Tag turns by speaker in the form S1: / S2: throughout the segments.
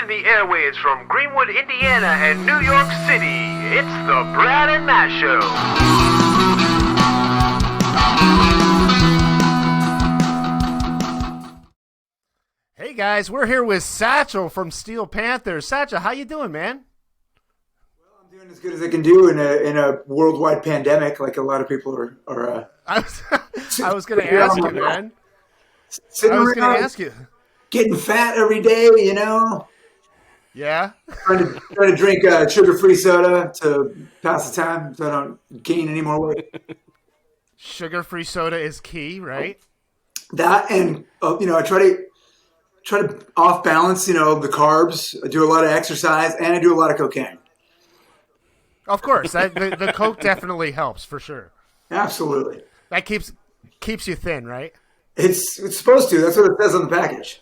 S1: scanning the airwaves from Greenwood, Indiana and New York City. It's the Brad and Matt Show.
S2: Hey guys, we're here with Satchel from Steel Panther. Satchel, how you doing, man?
S3: Well, I'm doing as good as I can do in a worldwide pandemic, like a lot of people are.
S2: I was going to ask you, man.
S3: I was going to
S2: ask you.
S3: Getting fat every day, you know.
S2: Yeah.
S3: Trying to drink sugar-free soda to pass the time, so I don't gain any more weight.
S2: Sugar-free soda is key, right?
S3: That and I try to off balance, the carbs. I do a lot of exercise and I do a lot of cocaine.
S2: Of course, the coke definitely helps for sure.
S3: Absolutely.
S2: That keeps you thin, right?
S3: It's supposed to. That's what it says on the package.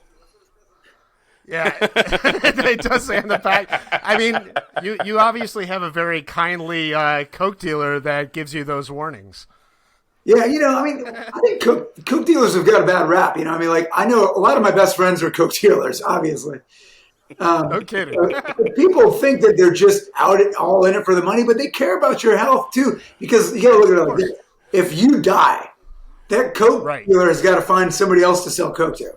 S2: Yeah, it does say on the pack. I mean, you obviously have a very kindly coke dealer that gives you those warnings.
S3: Yeah, I think coke dealers have got a bad rap. I know a lot of my best friends are coke dealers, obviously.
S2: No kidding.
S3: People think that they're just all in it for the money, but they care about your health too. Because you got to look at it like this: if you die, that coke dealer has got to find somebody else to sell coke to.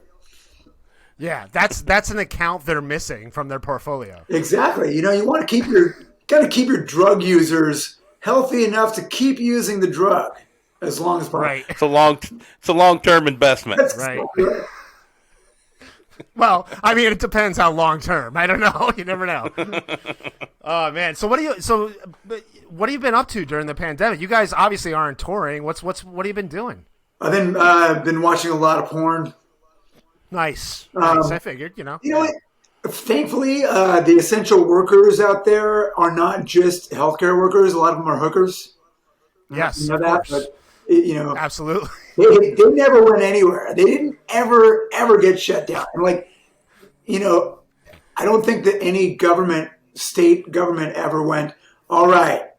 S2: Yeah, that's an account they're missing from their portfolio.
S3: Exactly. You want to keep your drug users healthy enough to keep using the drug as long as possible.
S2: Right.
S4: It's a long-term investment.
S3: That's
S2: right.
S3: Right.
S2: Well, I mean, it depends how long term. I don't know. You never know. Oh man. So what have you been up to during the pandemic? You guys obviously aren't touring. What have you been doing?
S3: I've been watching a lot of porn.
S2: Nice. I figured,
S3: You know what? Thankfully, the essential workers out there are not just healthcare workers. A lot of them are hookers.
S2: Yes,
S3: you know
S2: of
S3: that,
S2: course.
S3: But,
S2: absolutely.
S3: They never went anywhere. They didn't ever get shut down. And I don't think that any state government ever went, all right,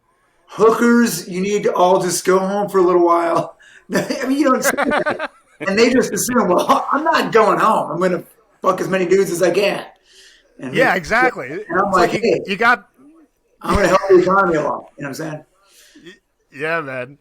S3: hookers, you need to all just go home for a little while. I mean, you don't say that. And they just assume, well, I'm not going home. I'm going to fuck as many dudes as I can. And
S2: yeah, exactly.
S3: And I'm like, hey, I'm going to help the economy along. You know what I'm saying?
S2: Yeah, man.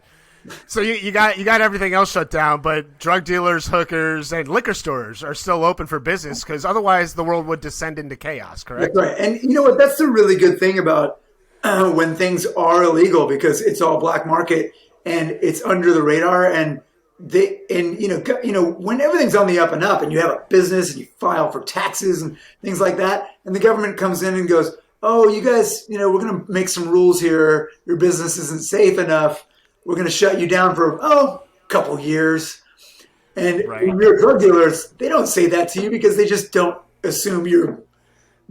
S2: So you got everything else shut down, but drug dealers, hookers, and liquor stores are still open for business because otherwise the world would descend into chaos, correct?
S3: That's right. And you know what? That's the really good thing about when things are illegal because it's all black market and it's under the radar and when everything's on the up and up and you have a business and you file for taxes and things like that, and the government comes in and goes, oh, you guys, we're going to make some rules here. Your business isn't safe enough. We're going to shut you down for, a couple years. And when you're drug dealers, they don't say that to you because they just don't assume you're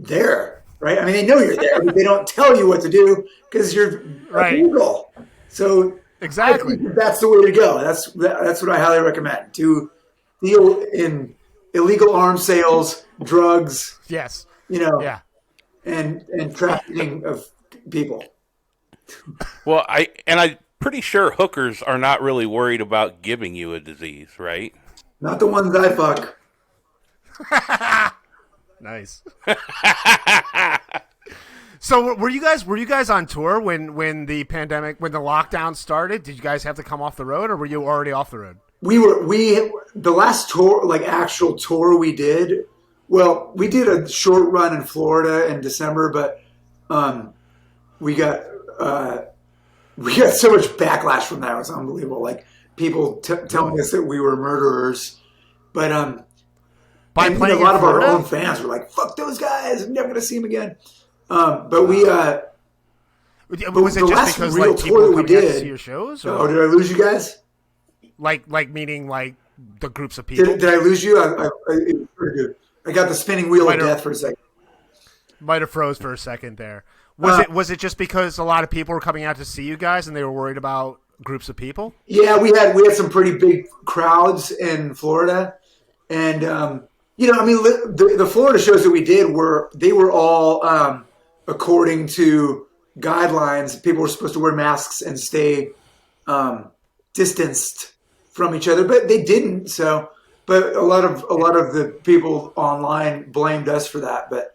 S3: there, right? I mean, they know you're there, but they don't tell you what to do because you're illegal. So
S2: exactly,
S3: I think that's the way to go. That's what I highly recommend. To deal in illegal arms sales, drugs.
S2: Yes.
S3: Yeah. And trafficking of people.
S4: Well, I'm pretty sure hookers are not really worried about giving you a disease, right?
S3: Not the ones I fuck.
S2: Nice. So were you guys on tour when the lockdown started? Did you guys have to come off the road, or were you already off the road?
S3: The last tour, actual tour we did. Well, we did a short run in Florida in December, but we got so much backlash from that. It was unbelievable. Like people telling us that we were murderers, but a lot of our own fans were like, "Fuck those guys! I'm never going to see them again." But
S2: was it
S3: the
S2: just
S3: last
S2: because
S3: real
S2: people
S3: tour
S2: were
S3: we
S2: coming out to
S3: did?
S2: see your shows?
S3: Oh, did I lose you guys?
S2: Meaning the groups of people.
S3: Did I lose you? I got the spinning wheel of death for a second.
S2: Might have froze for a second there. Was it just because a lot of people were coming out to see you guys and they were worried about groups of people?
S3: Yeah, we had some pretty big crowds in Florida, and the Florida shows that we did were all according to guidelines. People were supposed to wear masks and stay distanced from each other, but they didn't. So, but a lot of the people online blamed us for that. But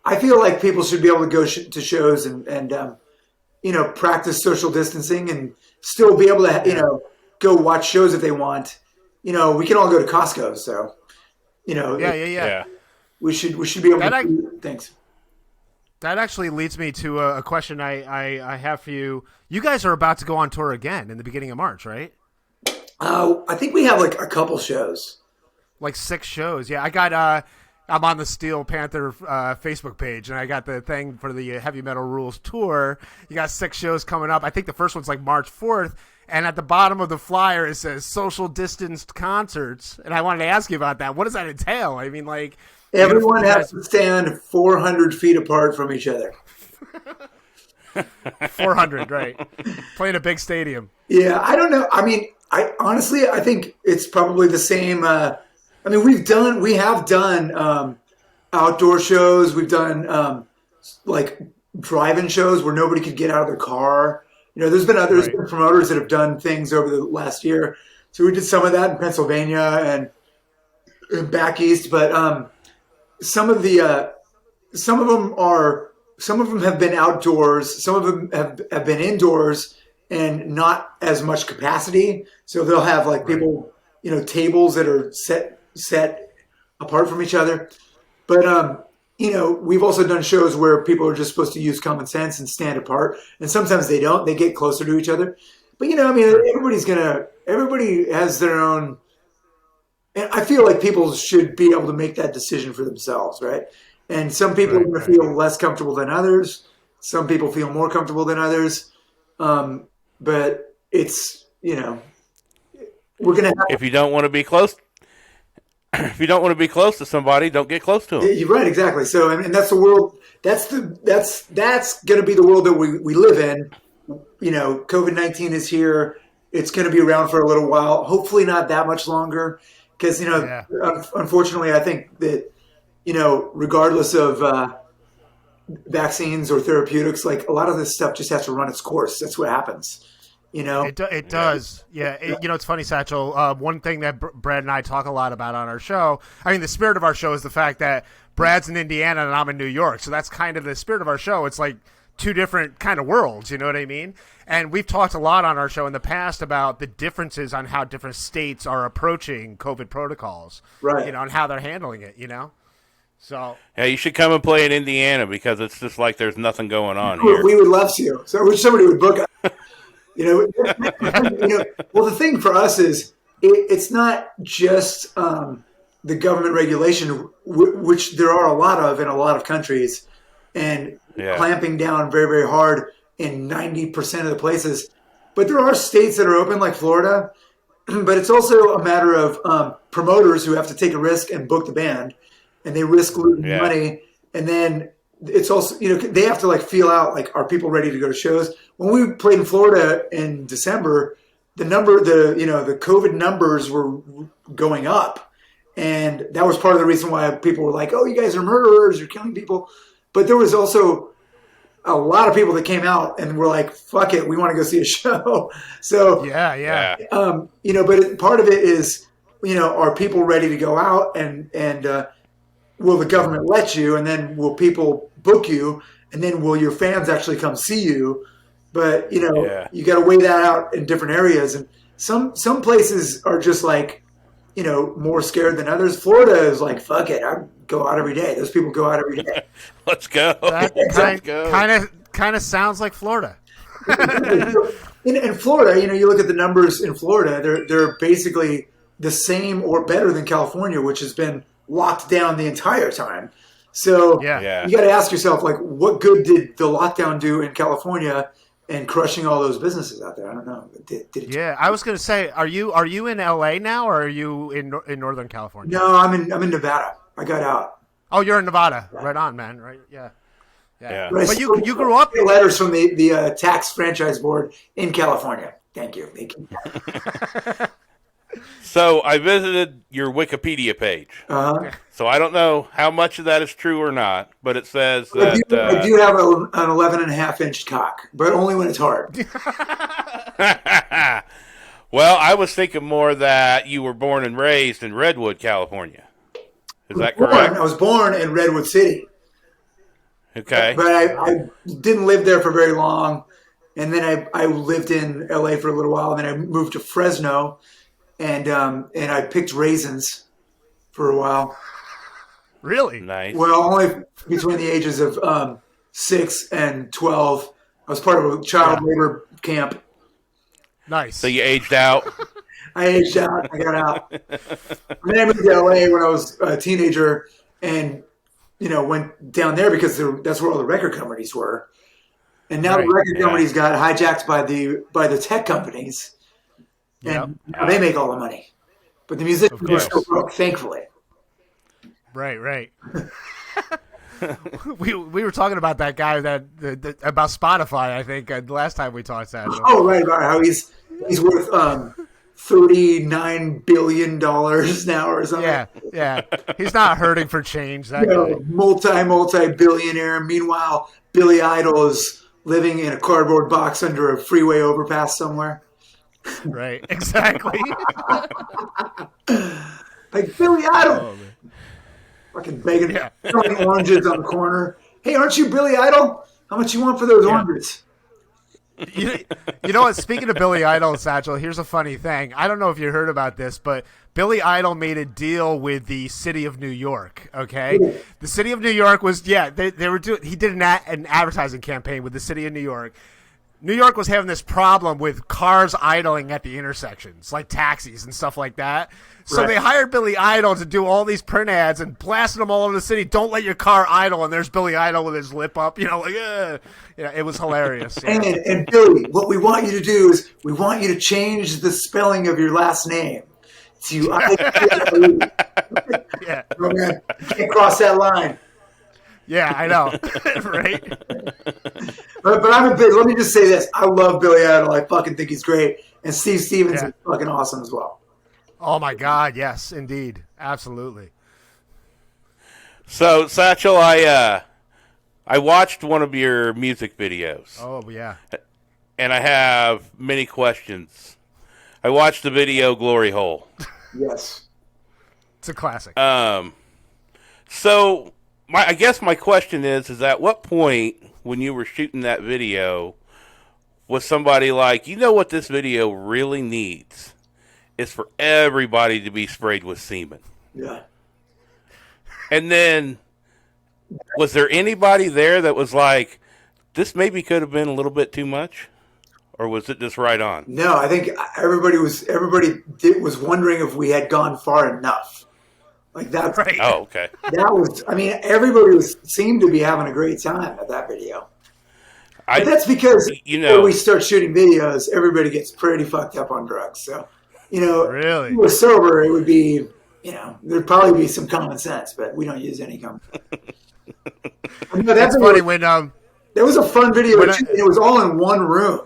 S3: I feel like people should be able to go to shows and practice social distancing and still be able to, go watch shows if they want. We can all go to Costco, so,
S4: Yeah.
S3: we should be able to do things.
S2: That actually leads me to a question I have for you. You guys are about to go on tour again in the beginning of March, right?
S3: I think we have like a couple shows.
S2: Like 6 shows. Yeah, I got I'm on the Steel Panther Facebook page, and I got the thing for the Heavy Metal Rules tour. You got 6 shows coming up. I think the first one's like March 4th, and at the bottom of the flyer it says social distanced concerts. And I wanted to ask you about that. What does that entail? I mean, like,
S3: everyone has to stand 400 feet apart from each other.
S2: 400, right? Playing a big stadium.
S3: Yeah, I don't know. I mean, I think it's probably the same. We have done outdoor shows. We've done like drive-in shows where nobody could get out of their car. There's been promoters that have done things over the last year. So we did some of that in Pennsylvania and back east. But some of them have been outdoors. Some of them have been indoors and not as much capacity. So they'll have like people, tables that are set apart from each other. But, we've also done shows where people are just supposed to use common sense and stand apart. And sometimes they don't. They get closer to each other. But, everybody has their own. And I feel like people should be able to make that decision for themselves, right? And some people are going to feel less comfortable than others. Some people feel more comfortable than others. But it's, we're going to have.
S4: If you don't want to be close to somebody, don't get close to them.
S3: You're right, exactly. So, and that's the world. That's going to be the world that we live in. COVID-19 is here. It's going to be around for a little while. Hopefully, not that much longer. Because unfortunately, I think that regardless of vaccines or therapeutics, like a lot of this stuff just has to run its course. That's what happens.
S2: It does. Yeah. It's funny, Satchel. One thing that Brad and I talk a lot about on our show, I mean, the spirit of our show is the fact that Brad's in Indiana and I'm in New York. So that's kind of the spirit of our show. It's like 2 different kind of worlds. You know what I mean? And we've talked a lot on our show in the past about the differences on how different states are approaching COVID protocols,
S3: right?
S2: And how they're handling it, So
S4: yeah, you should come and play in Indiana because it's just like there's nothing going on here.
S3: We would love to. So I wish somebody would book us. Well, the thing for us is it's not just the government regulation, which there are a lot of in a lot of countries, and clamping down very, very hard in 90% of the places. But there are states that are open, like Florida. But it's also a matter of promoters who have to take a risk and book the band, and they risk losing money. And then it's also, they have to like feel out, like, are people ready to go to shows? When we played in Florida in December, the COVID numbers were going up. And that was part of the reason why people were like, oh, you guys are murderers, you're killing people. But there was also a lot of people that came out and were like, fuck it, we want to go see a show. So, but part of it is, are people ready to go out and will the government let you? And then will people book you? And then will your fans actually come see you? But, you got to weigh that out in different areas. And some places are just like, more scared than others. Florida is like, fuck it, I go out every day. Those people go out every day.
S4: Let's go.
S2: That kind of sounds like Florida.
S3: In Florida, you look at the numbers in Florida, they're basically the same or better than California, which has been locked down the entire time. So you got to ask yourself, like, what good did the lockdown do in California and crushing all those businesses out there? I don't know. Did it?
S2: Yeah, I was going to say, are you in LA now, or are you in Northern California?
S3: No, I'm in Nevada. I got out.
S2: Oh, you're in Nevada. Yeah. Right on, man. Right? Yeah. But you grew up.
S3: Letters from the tax franchise board in California. Thank you.
S4: So I visited your Wikipedia page.
S3: Uh-huh.
S4: So I don't know how much of that is true or not, but it says that
S3: I do have an 11.5-inch cock, but only when it's hard.
S4: Well, I was thinking more that you were born and raised in Redwood, California. Is that correct?
S3: I was born in Redwood City.
S4: Okay.
S3: But I didn't live there for very long. And then I lived in LA for a little while. And then I moved to Fresno and I picked raisins for a while.
S2: Really?
S4: Nice.
S3: Well, only between the ages of 6 and 12. I was part of a child labor camp.
S2: Nice.
S4: So you aged out.
S3: I aged out. I got out. And then I moved to LA when I was a teenager and, went down there because that's where all the record companies were. And now the record companies got hijacked by the tech companies. And they make all the money. But the musicians are still broke, thankfully.
S2: Right. we were talking about that guy about Spotify, I think, the last time we talked to him.
S3: Oh, right, about how he's worth $39 billion now or something.
S2: Yeah. He's not hurting for change, that guy.
S3: Multi-billionaire. Meanwhile, Billy Idol is living in a cardboard box under a freeway overpass somewhere.
S2: Right, exactly.
S3: Like Billy Idol. Fucking begging, throwing oranges on the corner. Hey, aren't you Billy Idol? How much you want for those oranges?
S2: You know what? Speaking of Billy Idol, Satchel, here's a funny thing. I don't know if you heard about this, but Billy Idol made a deal with the city of New York. Okay, the city of New York was they were doing. He did an advertising campaign with the city of New York. New York was having this problem with cars idling at the intersections, like taxis and stuff like that. So they hired Billy Idol to do all these print ads and blasted them all over the city. Don't let your car idle. And there's Billy Idol with his lip up, it was hilarious. Yeah.
S3: And Billy, what we want you to do is we want you to change the spelling of your last name to
S2: Yeah.
S3: Oh, man, you can't cross that line.
S2: Yeah, I know. Right?
S3: But let me just say this. I love Billy Idol. I fucking think he's great. And Steve Stevens is fucking awesome as well.
S2: Oh, my God. Yes, indeed. Absolutely.
S4: So, Satchel, I watched one of your music videos.
S2: Oh, yeah.
S4: And I have many questions. I watched the video Glory Hole.
S3: Yes.
S2: It's a classic.
S4: So, I guess my question is at what point when you were shooting that video was somebody like, what this video really needs is for everybody to be sprayed with semen?
S3: Yeah.
S4: And then, was there anybody there that was like, this maybe could have been a little bit too much? Or was it just right on?
S3: No, I think everybody was wondering if we had gone far enough. Like that.
S2: Right.
S4: Oh, okay.
S3: That was. I mean, everybody seemed to be having a great time at that video. But that's because when we start shooting videos, everybody gets pretty fucked up on drugs. So,
S2: really,
S3: if we were sober, it would be, there'd probably be some common sense, but we don't use any common sense.
S2: That's funny when
S3: that was a fun video. It was all in one room,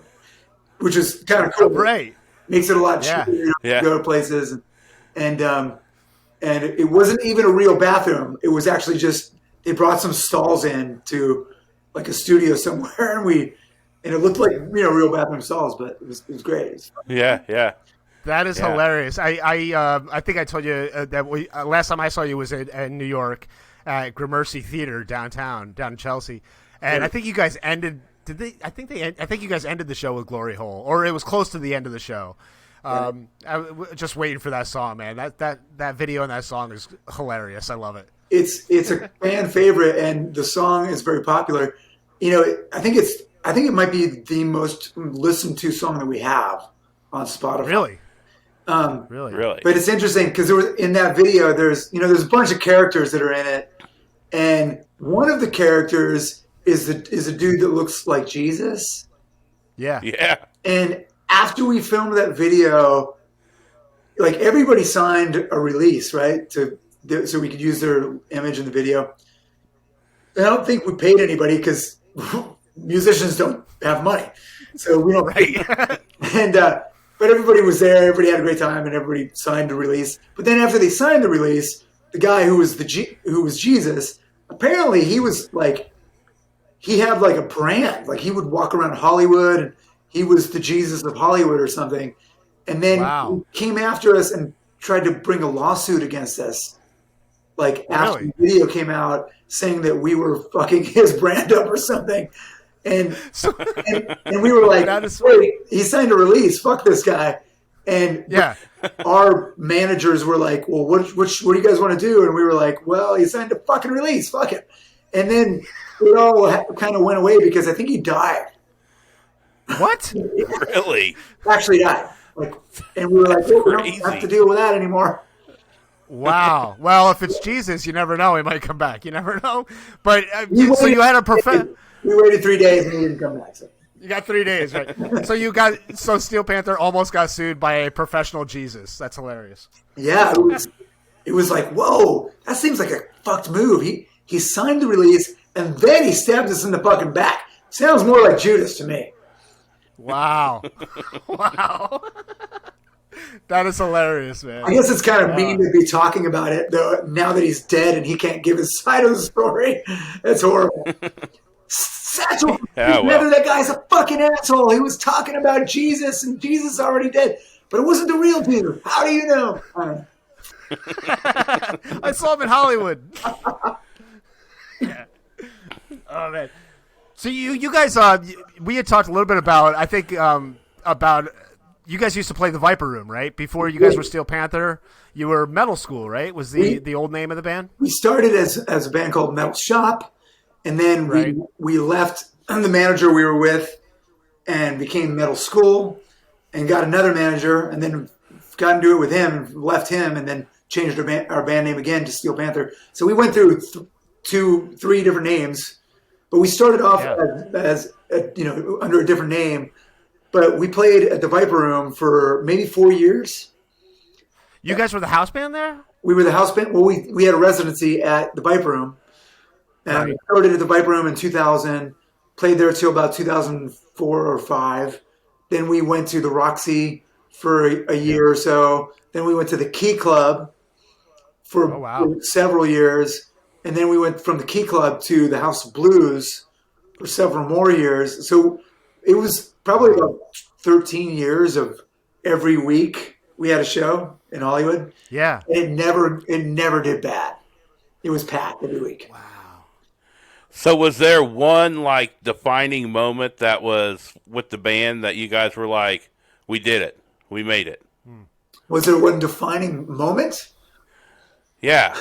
S3: which is kind of cool.
S2: Right.
S3: Makes it a lot cheaper to go to places, and it wasn't even a real bathroom. It was actually just they brought some stalls in to like a studio somewhere, and it looked like real bathroom stalls, but it was great. It was fun.
S4: Yeah.
S2: That is hilarious. I think I told you that last time I saw you was in New York at Gramercy Theater down in Chelsea, and I think you guys ended. I think you guys ended the show with Glory Hole, or it was close to the end of the show. I was just waiting for that song, man. That video and that song is hilarious. I love it.
S3: It's a fan favorite, and the song is very popular. I think it might be the most listened to song that we have on Spotify.
S2: Really?
S4: Really?
S3: But it's interesting because in that video, there's a bunch of characters that are in it, and one of the characters is a dude that looks like Jesus.
S2: Yeah.
S4: Yeah.
S3: And after we filmed that video, like everybody signed a release, right? So we could use their image in the video. And I don't think we paid anybody because musicians don't have money. So we don't.
S2: Right.
S3: But everybody was there. Everybody had a great time, and everybody signed a release. But then after they signed the release, the guy who was Jesus, apparently he was like, he had like a brand. Like he would walk around Hollywood, and he was the Jesus of Hollywood or something. And then he came after us and tried to bring a lawsuit against us like after
S2: Really?
S3: the video came out saying that we were fucking his brand up or something. And
S2: So,
S3: and we were like,
S2: That is-
S3: wait, he signed a release. Fuck this guy. And
S2: yeah.
S3: our managers were like, well, what do you guys want to do? And we were like, well, he signed a fucking release. Fuck it. And then it all kind of went away because I think he died.
S2: What?
S4: Really?
S3: Actually died. Like, and we were like, oh, we don't have to deal with that anymore.
S2: Wow. Well, if it's Jesus, you never know. He might come back. You never know. But so
S3: waited-
S2: you had a profession.
S3: We waited 3 days and he didn't come back. So.
S2: You got 3 days, right? So Steel Panther almost got sued by a professional Jesus. That's hilarious.
S3: Yeah, it was like, whoa, that seems like a fucked move. He signed the release and then he stabbed us in the fucking back. Sounds more like Judas to me.
S2: Wow. Wow. That is hilarious, man.
S3: I guess it's kind of mean to be talking about it though. Now that he's dead and he can't give his side of the story, that's horrible. Satchel, that guy's a fucking asshole. He was talking about Jesus, and Jesus is already dead. But it wasn't the real Jesus. How do you know?
S2: I saw him in Hollywood. Yeah. Oh man. So you guys, we had talked a little bit about. I think about you guys used to play the Viper Room, right? Before you guys were Steel Panther, you were Metal School, right? Was the old name of the band?
S3: We started as a band called Metal Shop. And then we left the manager we were with and became Metal School and got another manager and then got into it with him and left him and then changed our band name again to Steel Panther. So we went through 3 different names, but we started off as under a different name. But we played at the Viper Room for maybe 4 years.
S2: You guys were the house band there?
S3: We were the house band. Well, we had a residency at the Viper Room. And we started at the Viper Room in 2000, played there till about 2004 or 5. Then we went to the Roxy for a year or so. Then we went to the Key Club for several years. And then we went from the Key Club to the House of Blues for several more years. So it was probably about 13 years of every week we had a show in Hollywood.
S2: Yeah.
S3: And it never did bad. It was packed every week.
S2: Wow.
S4: So was there one like defining moment that was with the band that you guys were like, we did it, we made it?
S3: Was there one defining moment?
S4: Yeah.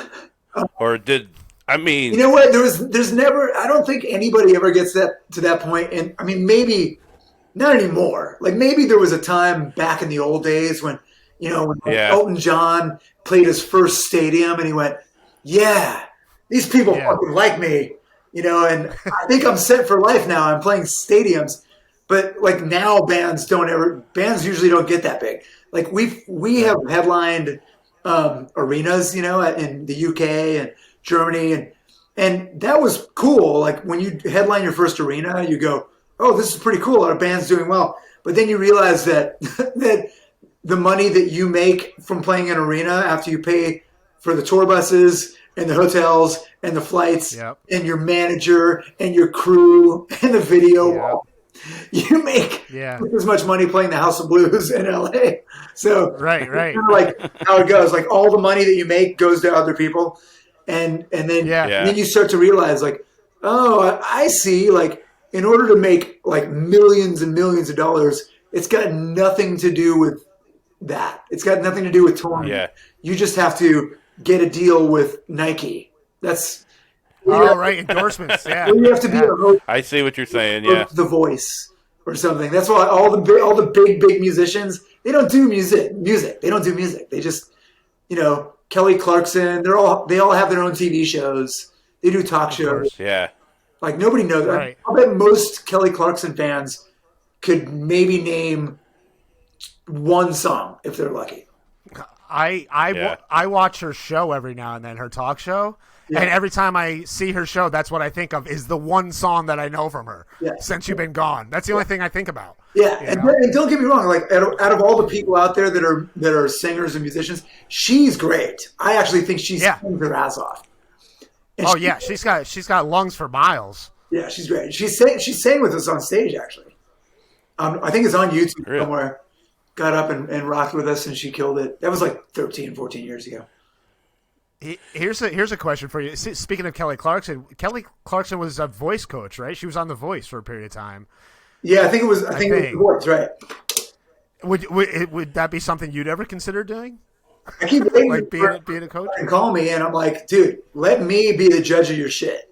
S4: Or I mean,
S3: you know what? There's never. I don't think anybody ever gets to that point. And I mean, maybe not anymore. Like maybe there was a time back in the old days when Elton John played his first stadium and he went, "Yeah, these people fucking like me." And I think I'm set for life now. I'm playing stadiums, but like now bands usually don't get that big. Like we have headlined arenas, in the UK and Germany, and that was cool. Like when you headline your first arena, you go, "Oh, this is pretty cool. Our band's doing well." But then you realize that that the money that you make from playing an arena after you pay for the tour buses and the hotels and the flights and your manager and your crew and the video wall. You make as much money playing the House of Blues in LA. So
S2: right.
S3: Kind of like how it goes. Like all the money that you make goes to other people. And then you start to realize like, oh, I see. Like in order to make like millions and millions of dollars, it's got nothing to do with that. It's got nothing to do with touring.
S4: Yeah.
S3: You just have to get a deal with Nike. That's
S2: right, endorsements. Yeah,
S3: you have to be a host.
S4: I see what you're saying. Yeah,
S3: The Voice or something. That's why all the big musicians, they don't do music. They don't do music. They just Kelly Clarkson. They all have their own TV shows. They do talk shows.
S4: Yeah,
S3: like nobody knows.
S2: Right.
S3: I bet most Kelly Clarkson fans could maybe name one song if they're lucky.
S2: I watch her show every now and then, her talk show, and every time I see her show, that's what I think of is the one song that I know from her since you've been gone. That's the only thing I think about.
S3: Yeah, and don't get me wrong. Like out of all the people out there that are singers and musicians, she's great. I actually think she sings her ass off. And
S2: she's got lungs for miles.
S3: Yeah, she's great. She sang with us on stage actually. I think it's on YouTube somewhere. Got up and rocked with us, and she killed it. That was like 13, 14 years ago.
S2: Here's a question for you. Speaking of Kelly Clarkson was a voice coach, right? She was on The Voice for a period of time.
S3: Yeah, I think it was. I think it was The Voice, right?
S2: Would that be something you'd ever consider doing?
S3: I keep waiting
S2: like being a coach.
S3: And call me, and I'm like, dude, let me be the judge of your shit.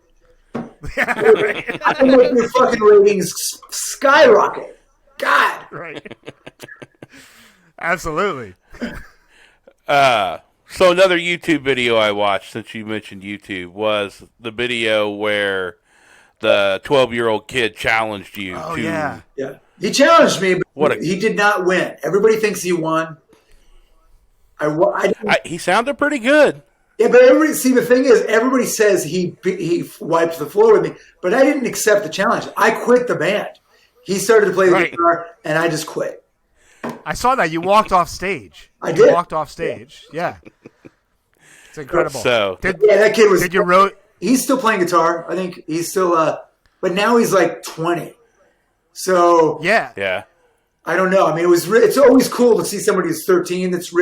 S2: Yeah, right.
S3: I can make your fucking ratings skyrocket. God,
S2: right. Absolutely.
S4: So another YouTube video I watched, since you mentioned YouTube, was the video where the 12-year-old kid challenged you.
S2: Oh,
S4: to...
S2: yeah.
S3: Yeah. He challenged me, but he did not win. Everybody thinks he won.
S4: He sounded pretty good.
S3: Yeah, but the thing is, everybody says he wiped the floor with me, but I didn't accept the challenge. I quit the band. He started to play the guitar, and I just quit.
S2: I saw that. You walked off stage.
S3: I did.
S2: You walked off stage. Yeah. It's incredible.
S4: So,
S3: that kid was...
S2: Did you wrote...
S3: He's still playing guitar. I think he's still... but now he's like 20. So...
S2: Yeah.
S3: I don't know. I mean, it's always cool to see somebody who's 13 that's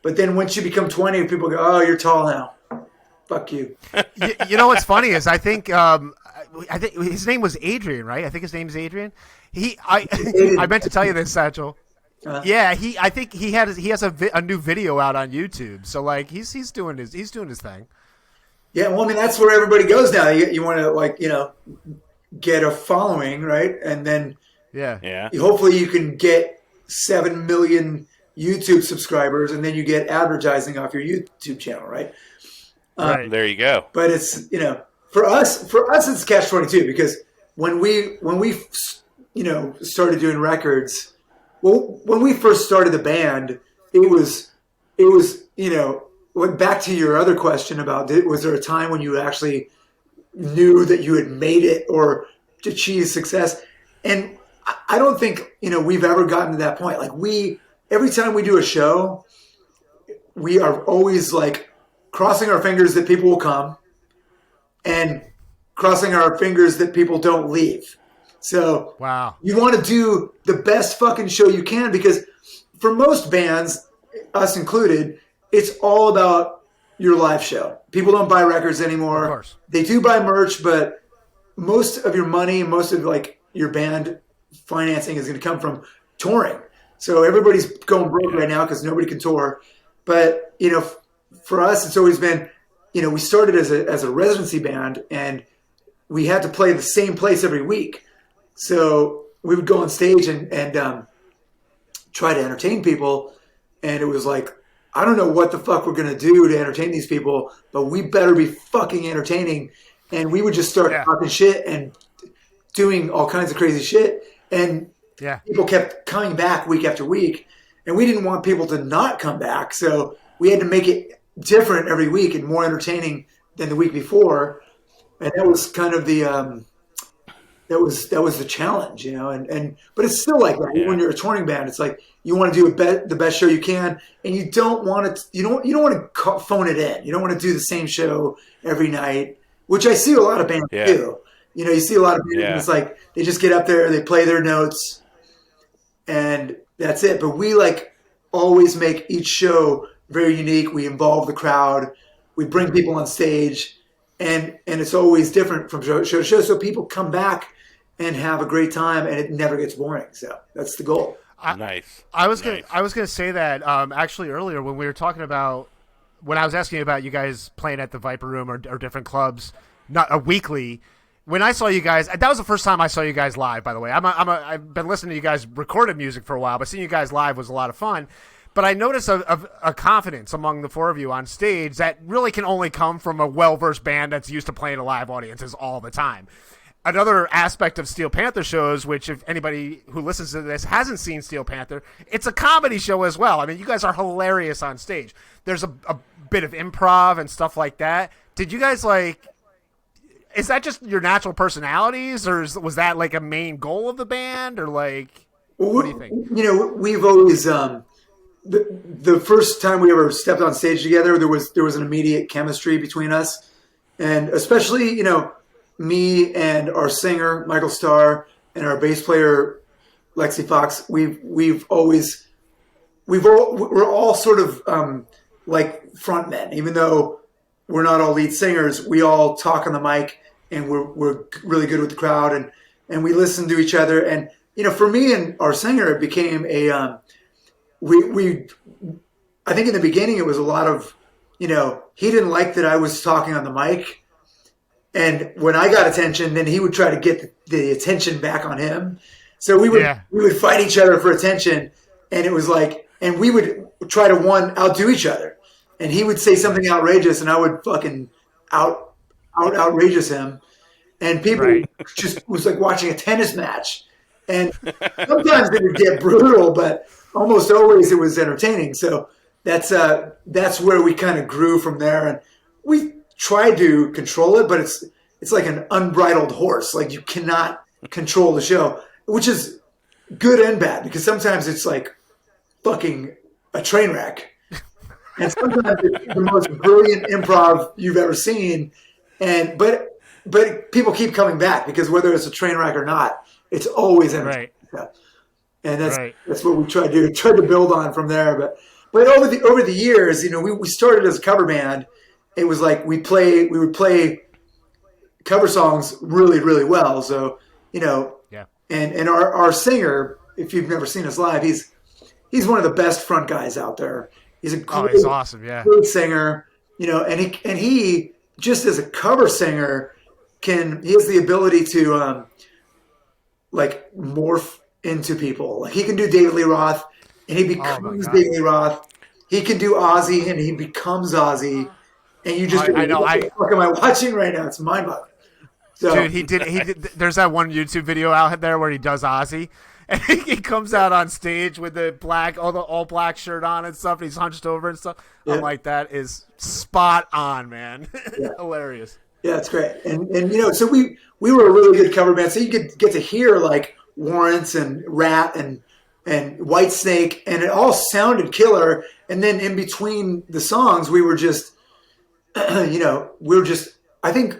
S3: but then once you become 20, people go, oh, you're tall now. Fuck you.
S2: You know what's funny is I think his name was Adrian, right? I think his name is Adrian. I meant to tell you this, Satchel. Yeah, I think he has a new video out on YouTube. So like he's doing his thing.
S3: Yeah, well, I mean that's where everybody goes now. You want to get a following, right? And then hopefully you can get 7 million YouTube subscribers, and then you get advertising off your YouTube channel, right?
S4: Right. There you go.
S3: But it's for us it's catch-22 because when we started doing records. Well, when we first started the band, it was back to your other question about was there a time when you actually knew that you had made it or achieved success? And I don't think we've ever gotten to that point. Like every time we do a show, we are always like crossing our fingers that people will come and crossing our fingers that people don't leave. So
S2: wow,
S3: you want to do the best fucking show you can because for most bands, us included, it's all about your live show. People don't buy records anymore.
S2: Of course.
S3: They do buy merch, but most of your money, most of your band financing is going to come from touring. So everybody's going broke right now because nobody can tour. But for us, it's always been, we started as a residency band and we had to play the same place every week. So we would go on stage and try to entertain people. And it was like, I don't know what the fuck we're going to do to entertain these people, but we better be fucking entertaining. And we would just start talking shit and doing all kinds of crazy shit. And people kept coming back week after week. And we didn't want people to not come back. So we had to make it different every week and more entertaining than the week before. And that was kind of the... That was the challenge, but it's still like that. When you're a touring band, it's like you want to do the best show you can, and you don't want to phone it in. You don't want to do the same show every night, which I see a lot of bands do. You see a lot of bands, it's like they just get up there, they play their notes, and that's it. But we always make each show very unique. We involve the crowd, we bring people on stage, and it's always different from show to show. So people come back and have a great time, and it never gets boring. So that's the goal.
S4: Nice.
S2: I was gonna say that actually earlier when we were talking about when I was asking you about you guys playing at the Viper Room or different clubs, not a weekly. When I saw you guys, that was the first time I saw you guys live. By the way, I've been listening to you guys recorded music for a while, but seeing you guys live was a lot of fun. But I noticed a confidence among the four of you on stage that really can only come from a well-versed band that's used to playing to live audiences all the time. Another aspect of Steel Panther shows, which if anybody who listens to this hasn't seen Steel Panther, it's a comedy show as well. I mean, you guys are hilarious on stage. There's a bit of improv and stuff like that. Did you guys is that just your natural personalities, or was that like a main goal of the band, or what do you think?
S3: We've always the first time we ever stepped on stage together, there was an immediate chemistry between us, and especially me and our singer Michael Starr and our bass player Lexi Fox. We're all sort of like frontmen, even though we're not all lead singers. We all talk on the mic, and we're really good with the crowd, and we listen to each other. And for me and our singer, it became a we. I think in the beginning it was a lot of he didn't like that I was talking on the mic, and when I got attention, then he would try to get the attention back on him. So we would fight each other for attention, and it was like, and we would try to outdo each other. And he would say something outrageous, and I would fucking outrageous him. And people just was like watching a tennis match. And sometimes it would get brutal, but almost always it was entertaining. So that's where we kind of grew from there. And we tried to control it, but it's like an unbridled horse. Like you cannot control the show, which is good and bad, because sometimes it's like fucking a train wreck. And sometimes it's the most brilliant improv you've ever seen. But people keep coming back, because whether it's a train wreck or not, it's always entertaining. Right. And that's what we tried to build on from there. But over the years, we started as a cover band. It was like we would play cover songs really, really well. So, and our singer, if you've never seen us live, he's one of the best front guys out there. He's
S2: he's awesome, yeah.
S3: Great singer, and he just as a cover singer he has the ability to like morph into people. Like he can do David Lee Roth, and he becomes David Lee Roth. He can do Ozzy, and he becomes Ozzy. And you just what the fuck am I watching right now? It's mind-boggling. So,
S2: dude, he did. There's that one YouTube video out there where he does Ozzy. And he comes out on stage with the all black shirt on and stuff. And he's hunched over and stuff. Yeah. I'm like, that is spot on, man. Yeah. Hilarious.
S3: Yeah, it's great. And so we were a really good cover band. So you could get to hear like Warrants and Rat and Whitesnake, and it all sounded killer. And then in between the songs, we were just, I think,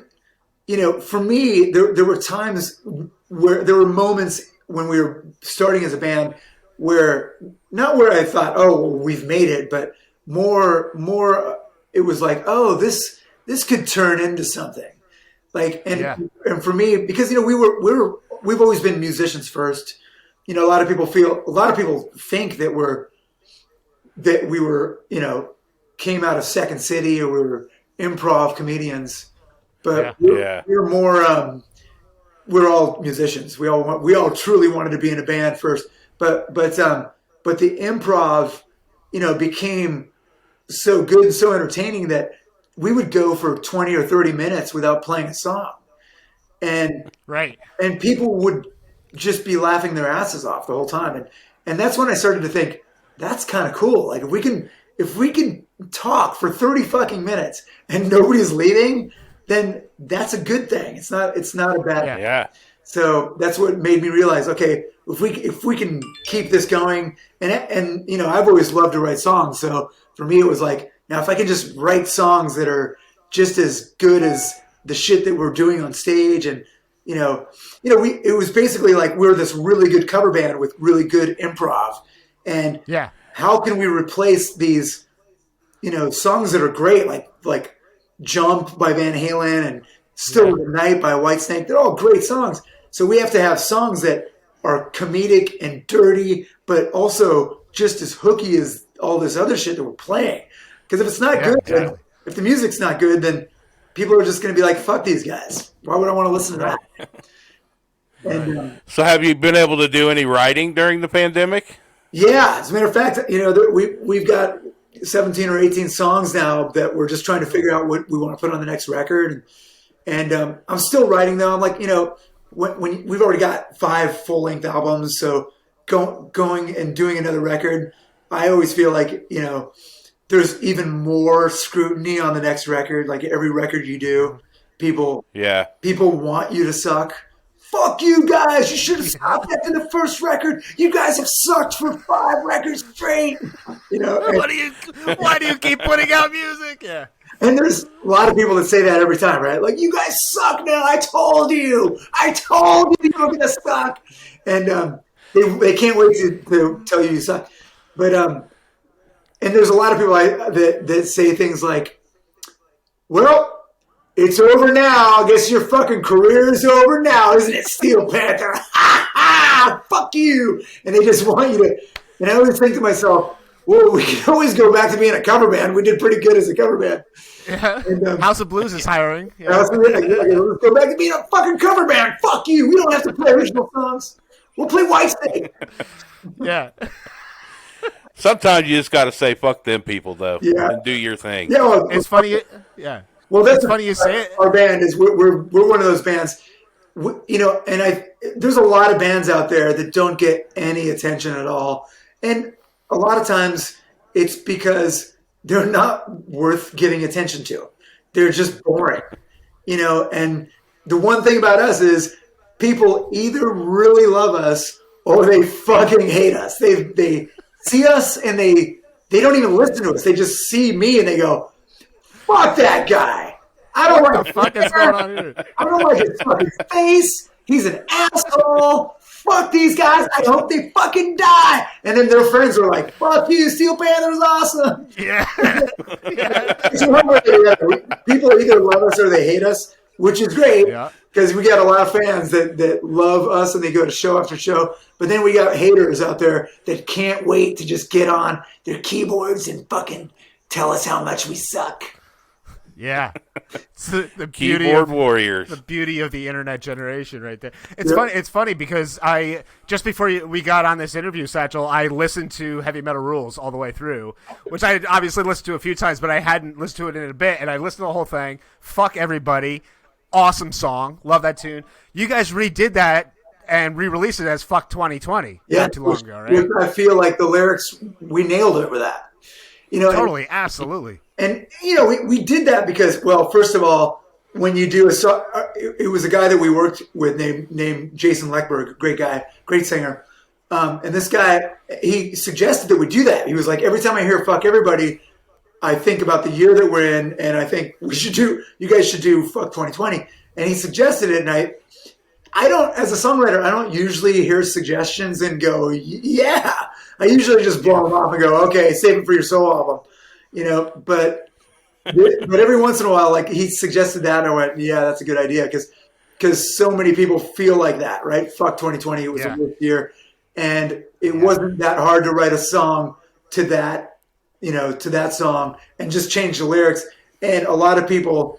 S3: for me, there were times where there were moments when we were starting as a band where I thought, oh, well, we've made it, but more it was like, oh, this could turn into something. Like, and for me, because, we've always been musicians first. A lot of people think that we were, came out of Second City, or we were improv comedians, but we're more, we're all musicians. We all truly wanted to be in a band first, but the improv, became so good and so entertaining that we would go for 20 or 30 minutes without playing a song, and people would just be laughing their asses off the whole time, and that's when I started to think, that's kind of cool. Like if we can talk for 30 fucking minutes and nobody's leaving, then that's a good thing. It's not a bad thing.
S4: Yeah.
S3: So that's what made me realize, okay, if we can keep this going, and I've always loved to write songs. So for me, it was like, now if I can just write songs that are just as good as the shit that we're doing on stage, and it was basically like we're this really good cover band with really good improv, and how can we replace these, songs that are great, like Jump by Van Halen and Still the Night by Whitesnake? They're all great songs. So we have to have songs that are comedic and dirty, but also just as hooky as all this other shit that we're playing. Because if it's not good, then, if the music's not good, then people are just going to be like, fuck these guys. Why would I want to listen to that? And,
S4: so have you been able to do any writing during the pandemic?
S3: Yeah. As a matter of fact, we've got 17 or 18 songs now that we're just trying to figure out what we want to put on the next record. And I'm still writing, though. I'm like, when we've already got 5 full-length albums, so going and doing another record, I always feel like, there's even more scrutiny on the next record. Like every record you do, people want you to suck. Fuck you guys. You should have stopped after the first record. You guys have sucked for 5 records straight.
S2: Why do you keep putting out music? Yeah.
S3: And there's a lot of people that say that every time, right? Like, you guys suck now. I told you were going to suck. And they can't wait to tell you suck. But and there's a lot of people that say things like, well, it's over now. I guess your fucking career is over now, isn't it, Steel Panther? Ha ha! Fuck you! And they just want you to. And I always think to myself, well, we can always go back to being a cover band. We did pretty good as a cover band.
S2: Yeah.
S3: And,
S2: House of Blues is hiring. Yeah.
S3: let's go back to being a fucking cover band. Fuck you. We don't have to play original songs. We'll play Whitesnake.
S2: Yeah.
S4: Sometimes you just got to say fuck them people though,
S3: Yeah.
S4: and do your thing.
S3: Yeah, well,
S2: It's funny. Yeah.
S3: well, that's
S2: It's funny you say it.
S3: Our band is we're one of those bands, and there's a lot of bands out there that don't get any attention at all, and a lot of times it's because they're not worth giving attention to. They're just boring, And the one thing about us is people either really love us or they fucking hate us. They see us and they don't even listen to us. They just see me and they go, fuck that guy. I don't like
S2: What the fuck is going on here?
S3: I don't like his fucking face. He's an asshole. Fuck these guys. I hope they fucking die. And then their friends are like, fuck you, Steel Panther's awesome.
S2: Yeah.
S3: So people either love us or they hate us, which is great because we got a lot of fans that love us and they go to show after show. But then we got haters out there that can't wait to just get on their keyboards and fucking tell us how much we suck.
S2: Yeah. It's the beauty
S4: Keyboard
S2: of,
S4: warriors.
S2: The beauty of the internet generation right there. It's funny. It's funny because just before we got on this interview, Satchel, I listened to Heavy Metal Rules all the way through, which I had obviously listened to a few times, but I hadn't listened to it in a bit, and I listened to the whole thing. Fuck everybody. Awesome song. Love that tune. You guys redid that and re-released it as Fuck 2020 not too long ago, right?
S3: I feel like the lyrics, we nailed it with that.
S2: Totally, absolutely.
S3: And, we did that because, well, first of all, when you do a song, it was a guy that we worked with named Jason Leckberg, great guy, great singer. And this guy, he suggested that we do that. He was like, every time I hear Fuck Everybody, I think about the year that we're in, and I think you guys should do Fuck 2020. And he suggested it, and I don't, as a songwriter, I don't usually hear suggestions and go, yeah. I usually just blow them off and go, okay, save it for your solo album. But every once in a while, like he suggested that, and I went, yeah, that's a good idea because so many people feel like that, right? Fuck 2020, it was a good year, and it wasn't that hard to write a song to that, to that song and just change the lyrics. And a lot of people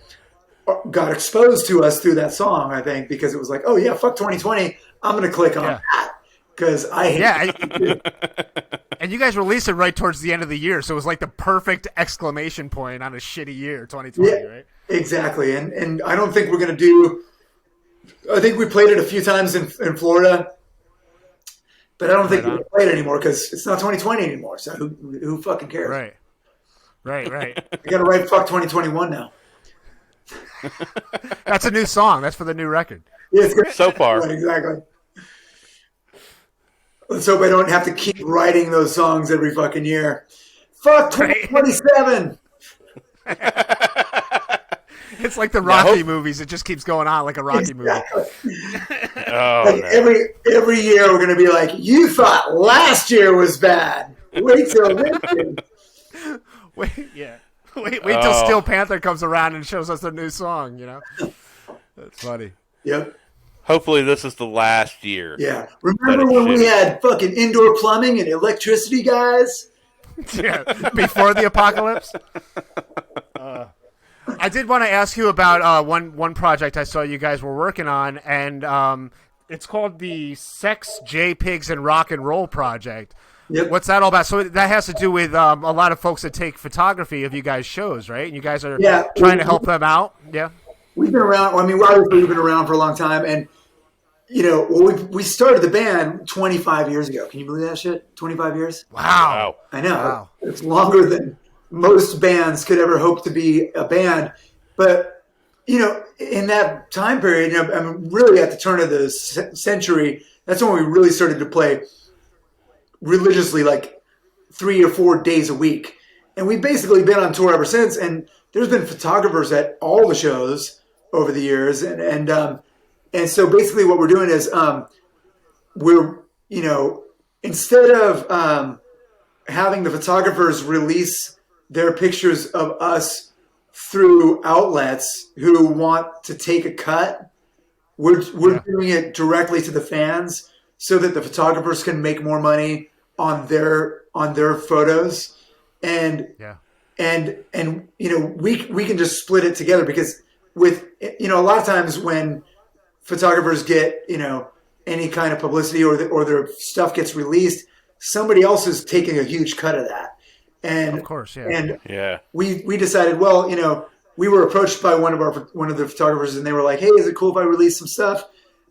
S3: got exposed to us through that song, I think, because it was like, oh yeah, fuck 2020, I'm going to click on that because I hate it.
S2: And you guys released it right towards the end of the year, so it was like the perfect exclamation point on a shitty year, 2020, right?
S3: Exactly. And I don't think we're going to do – I think we played it a few times in Florida, but I don't think we're going to play it anymore because it's not 2020 anymore, so who fucking cares?
S2: Right.
S3: I got to write Fuck 2021 now.
S2: That's a new song. That's for the new record.
S3: Yeah, it's great.
S4: So far.
S3: Right, exactly. Let's hope I don't have to keep writing those songs every fucking year. Fuck 2027.
S2: It's like the Rocky movies. It just keeps going on like a Rocky movie.
S3: Every year we're going to be like, you thought last year was bad. Wait till this year.
S2: Wait till Steel Panther comes around and shows us their new song, That's funny.
S3: Yep.
S4: Hopefully this is the last year.
S3: Yeah. Remember when we had fucking indoor plumbing and electricity, guys?
S2: Yeah. Before the apocalypse? I did want to ask you about one project I saw you guys were working on, and it's called the Sex, J-Pigs, and Rock and Roll Project.
S3: Yep.
S2: What's that all about? So that has to do with a lot of folks that take photography of you guys' shows, right? And you guys are trying to help them out? Yeah.
S3: We've been around. I mean, obviously we've been around for a long time, and we started the band 25 years ago. Can you believe that shit? 25 years.
S2: Wow.
S3: I know.
S2: Wow.
S3: It's longer than most bands could ever hope to be a band. But in that time period, really at the turn of the century, that's when we really started to play religiously, like 3 or 4 days a week, and we've basically been on tour ever since. And there's been photographers at all the shows over the years, and so basically what we're doing is we're instead of having the photographers release their pictures of us through outlets who want to take a cut. We're doing it directly to the fans so that the photographers can make more money on their photos, and we can just split it together, because with a lot of times when photographers get any kind of publicity or their stuff gets released, somebody else is taking a huge cut of that. And
S2: of course,
S3: we decided, well, we were approached by one of the photographers, and they were like, "Hey, is it cool if I release some stuff?"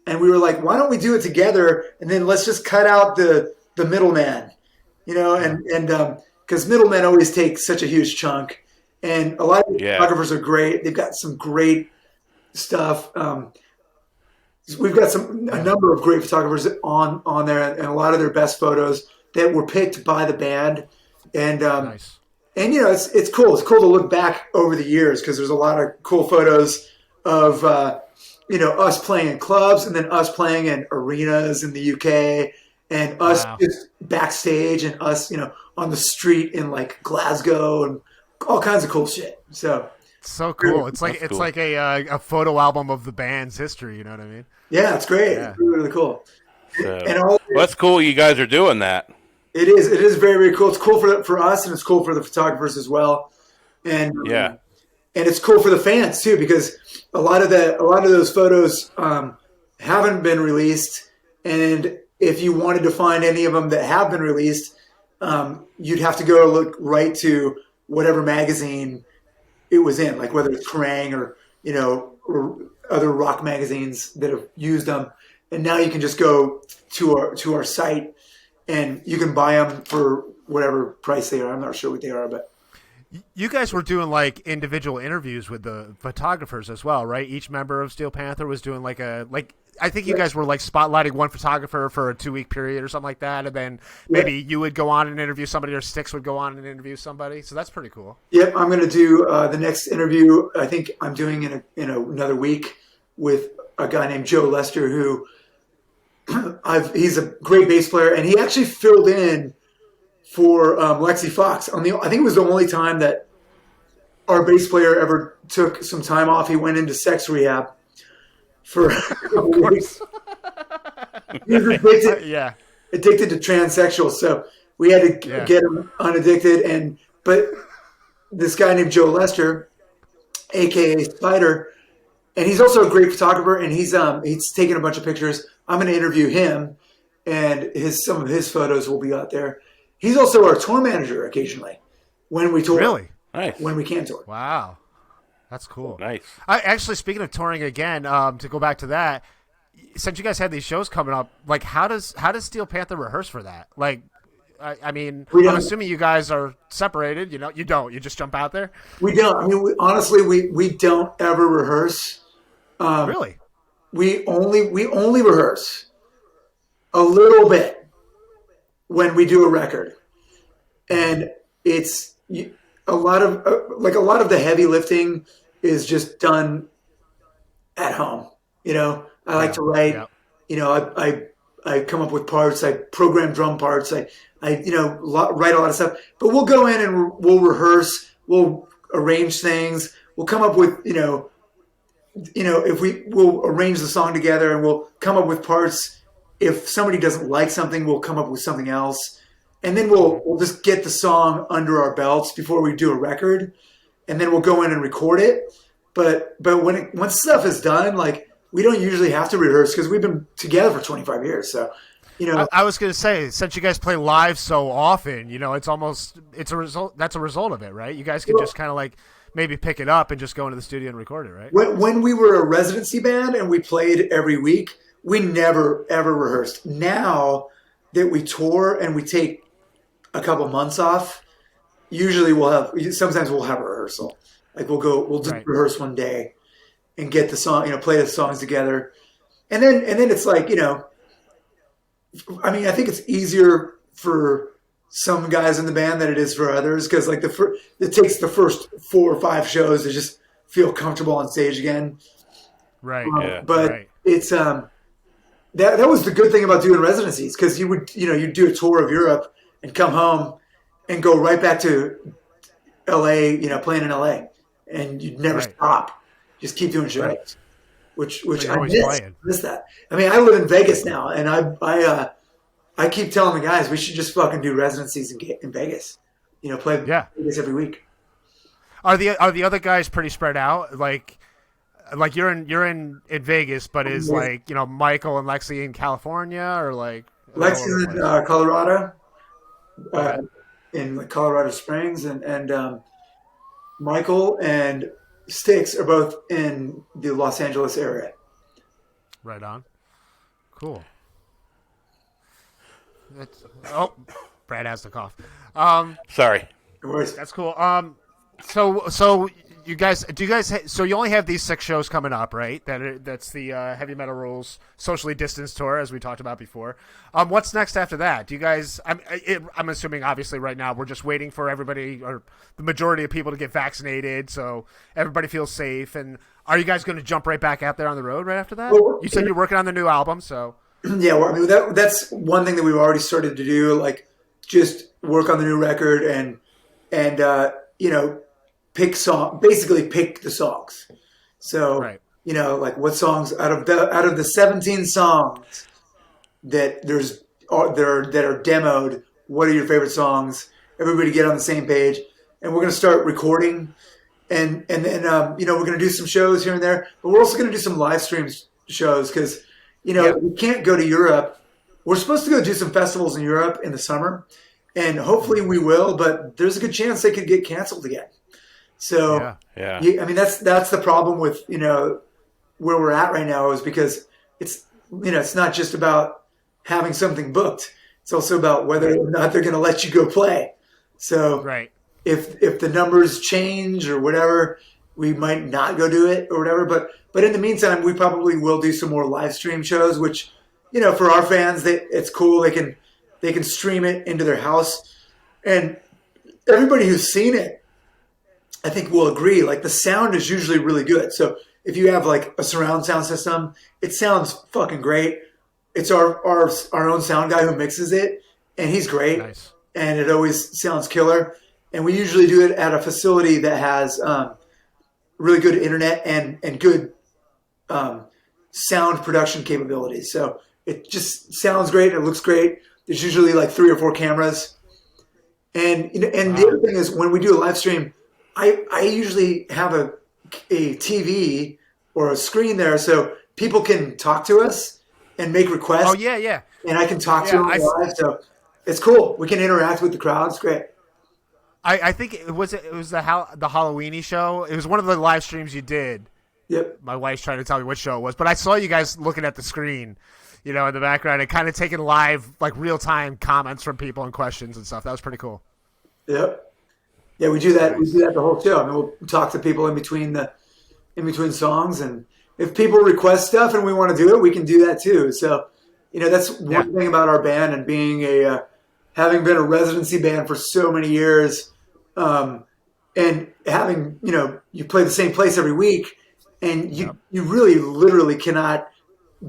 S3: And we were like, "Why don't we do it together? And then let's just cut out the middleman, and because middlemen always take such a huge chunk." And a lot of the photographers are great. They've got some great stuff. We've got a number of great photographers on there, and a lot of their best photos that were picked by the band. And
S2: nice.
S3: And it's cool. It's cool to look back over the years, because there's a lot of cool photos of us playing in clubs, and then us playing in arenas in the UK, and us just backstage, and us on the street in like Glasgow, and all kinds of cool shit. So
S2: cool. It's like a photo album of the band's history. You know what I mean?
S3: Yeah, it's great.
S2: Yeah.
S3: It's really cool.
S4: That's cool. You guys are doing that.
S3: It is very, very cool. It's cool for us, and it's cool for the photographers as well. And and it's cool for the fans too, because a lot of those photos haven't been released, and if you wanted to find any of them that have been released, you'd have to go look right to whatever magazine it was in, like whether it's Kerrang or other rock magazines that have used them. And now you can just go to our site, and you can buy them for whatever price they are. I'm not sure what they are, but
S2: you guys were doing like individual interviews with the photographers as well, right? Each member of Steel Panther was doing I think you guys were like spotlighting one photographer for a 2-week period or something like that, and then maybe you would go on and interview somebody, or Styx would go on and interview somebody. So that's pretty cool.
S3: Yep, I'm going to do the next interview. I think I'm doing in another week with a guy named Joe Lester, who he's a great bass player, and he actually filled in for Lexi Fox. I think it was the only time that our bass player ever took some time off. He went into sex rehab for a couple weeks. He was addicted to transsexuals, so we had to get him unaddicted. But this guy named Joe Lester, aka Spider, and he's also a great photographer, and he's taken a bunch of pictures. I'm going to interview him, and some of his photos will be out there. He's also our tour manager occasionally when we tour.
S2: Really?
S4: Nice.
S3: When we can tour.
S2: Wow. That's cool.
S4: Nice.
S2: Actually, speaking of touring again, to go back to that, since you guys had these shows coming up, like how does Steel Panther rehearse for that? Like, I mean, I'm assuming you guys are separated. You don't. You just jump out there.
S3: We don't. I mean, honestly, we don't ever rehearse.
S2: Really?
S3: We only rehearse a little bit when we do a record, and it's a lot of the heavy lifting is just done at home. I like to write. Yeah. I come up with parts. I program drum parts. I write a lot of stuff. But we'll go in and we'll rehearse. We'll arrange things. We'll come up with we'll arrange the song together, and we'll come up with parts. If somebody doesn't like something, we'll come up with something else. And then we'll just get the song under our belts before we do a record, and then we'll go in and record it. But once stuff is done, like, we don't usually have to rehearse because we've been together for 25 years. So,
S2: I was going to say, since you guys play live so often, it's a result. That's a result of it, right? You guys can just kind of like maybe pick it up and just go into the studio and record it, right?
S3: When we were a residency band and we played every week, we never ever rehearsed. Now that we tour and we take a couple months off, usually sometimes we'll have a rehearsal. Like we'll just rehearse one day and get the song, play the songs together. And then it's like, I mean, I think it's easier for some guys in the band than it is for others. Cause like it takes the first 4 or 5 shows to just feel comfortable on stage again.
S2: Right.
S3: But it's, that was the good thing about doing residencies. Cause you'd do a tour of Europe and come home and go right back to LA, playing in LA. and you'd never
S2: Right.
S3: stop. Just keep doing shows,
S2: Right.
S3: which
S2: So you're
S3: I
S2: always
S3: miss.
S2: playing.
S3: Miss that. I mean, I live in Vegas now, and I keep telling the guys we should just fucking do residencies in Vegas. Play
S2: Yeah.
S3: Vegas every week.
S2: Are the other guys pretty spread out? Like you're in Vegas, but is like Michael and Lexi in California, or like
S3: Lexi's in Colorado,
S2: Okay.
S3: in like Colorado Springs, and Michael and Sticks are both in the Los Angeles area.
S2: Right on. Cool. Brad has the cough.
S4: Sorry.
S3: No worries.
S2: That's cool. So you guys so you only have these 6 shows coming up, right? That's the Heavy Metal Rules socially distanced tour, as we talked about before. What's next after that? Do you guys? I'm assuming obviously right now we're just waiting for everybody or the majority of people to get vaccinated, so everybody feels safe. And are you guys going to jump right back out there on the road right after that?
S3: Well,
S2: You said you're working on the new album, so
S3: Yeah, well, I mean that's one thing that we've already started to do, like just work on the new record and pick the songs. So
S2: right.
S3: like what songs out of the 17 songs that that are demoed, what are your favorite songs? Everybody get on the same page, and we're going to start recording, and then we're going to do some shows here and there, but we're also going to do some live streams shows because we can't go to Europe. We're supposed to go do some festivals in Europe in the summer, and hopefully we will, but there's a good chance they could get canceled again. So
S4: Yeah.
S3: I mean that's the problem with where we're at right now, is because it's it's not just about having something booked. It's also about whether or not they're going to let you go play. So
S2: Right.
S3: if the numbers change or whatever, we might not go do it or whatever. But in the meantime, we probably will do some more live stream shows, which for our fans, it's cool. They can stream it into their house, and everybody who's seen it, I think, will agree. Like the sound is usually really good. So if you have like a surround sound system, it sounds fucking great. It's our own sound guy who mixes it, and he's great.
S2: Nice.
S3: And it always sounds killer. And we usually do it at a facility that has really good internet and good sound production capabilities. So it just sounds great. It looks great. There's usually like 3 or 4 cameras. And the other thing is, when we do a live stream, I usually have a TV or a screen there so people can talk to us and make requests.
S2: Oh yeah.
S3: And I can talk to them live. So it's cool. We can interact with the crowd. It's great.
S2: I think it was the Halloweeny show. It was one of the live streams you did.
S3: Yep.
S2: My wife's trying to tell me what show it was, but I saw you guys looking at the screen, in the background, and kind of taking live, like real time comments from people and questions and stuff. That was pretty cool.
S3: Yep. Yeah, we do that. We do that the whole show. I mean, we'll talk to people in between songs, and if people request stuff and we want to do it, we can do that too. So, that's one thing about our band, and being having been a residency band for so many years, and having you play the same place every week, and you really literally cannot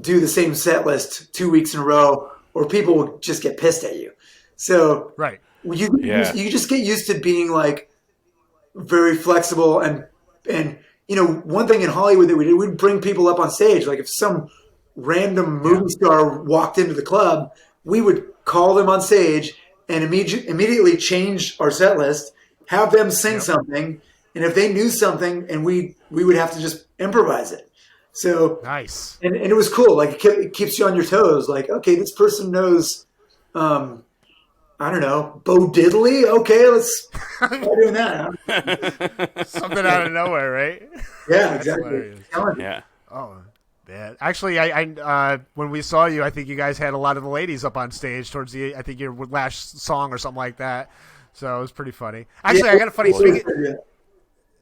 S3: do the same set list 2 weeks in a row, or people will just get pissed at you. So
S2: Right.
S3: you just get used to being like very flexible, and one thing in Hollywood that we did, we'd bring people up on stage. Like if some random movie star walked into the club, we would call them on stage and immediately change our set list, have them sing something, and if they knew something, and we would have to just improvise it. So
S2: Nice.
S3: and it was cool. Like it keeps you on your toes. Like, okay, this person knows I don't know, Bo Diddley? Okay, let's try doing that.
S2: Something out of nowhere, right?
S3: Yeah, exactly.
S4: Yeah.
S2: Oh, man. Actually, I when we saw you, I think you guys had a lot of the ladies up on stage towards I think your last song or something like that. So it was pretty funny. Actually, I got a funny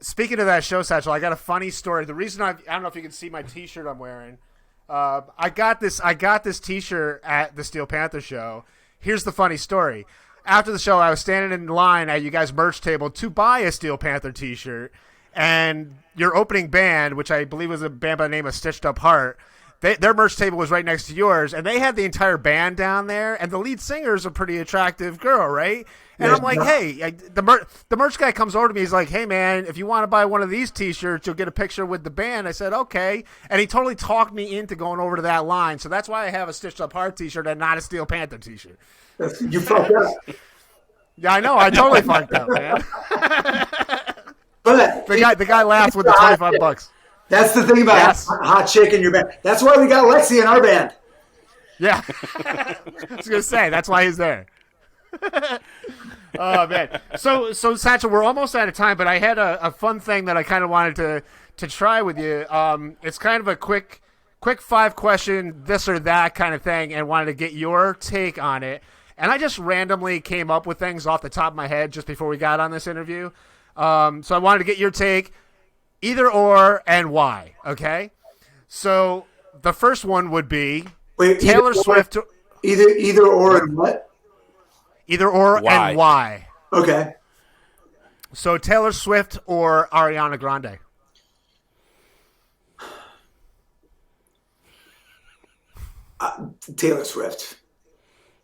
S2: speaking of that show, Satchel, I got a funny story. The reason I don't know if you can see my T-shirt I'm wearing. I got this T-shirt at the Steel Panther show. Here's the funny story. After the show, I was standing in line at you guys' merch table to buy a Steel Panther T-shirt, and your opening band, which I believe was a band by the name of Stitched Up Heart, their merch table was right next to yours, and they had the entire band down there, and the lead singer is a pretty attractive girl, right? And I'm like, hey, the merch guy comes over to me. He's like, hey, man, if you want to buy one of these T-shirts, you'll get a picture with the band. I said, okay. And he totally talked me into going over to that line. So that's why I have a Stitched Up Heart T-shirt and not a Steel Panther T-shirt.
S3: You fucked up.
S2: Yeah, I know. I totally fucked up, man.
S3: But
S2: the guy laughed with the $25.
S3: That's the thing about hot chick in your band. That's why we got Lexi in our band.
S2: Yeah. I was going to say, that's why he's there. Oh, man. So Satchel, we're almost out of time, but I had a fun thing that I kind of wanted to try with you. It's kind of a quick 5-question, this or that kind of thing, and wanted to get your take on it. And I just randomly came up with things off the top of my head just before we got on this interview. So I wanted to get your take, either or, and why. Okay? So the first one would be Taylor Swift.
S3: Either or and what?
S2: Either or and why.
S3: Okay.
S2: So Taylor Swift or Ariana Grande?
S3: Taylor Swift.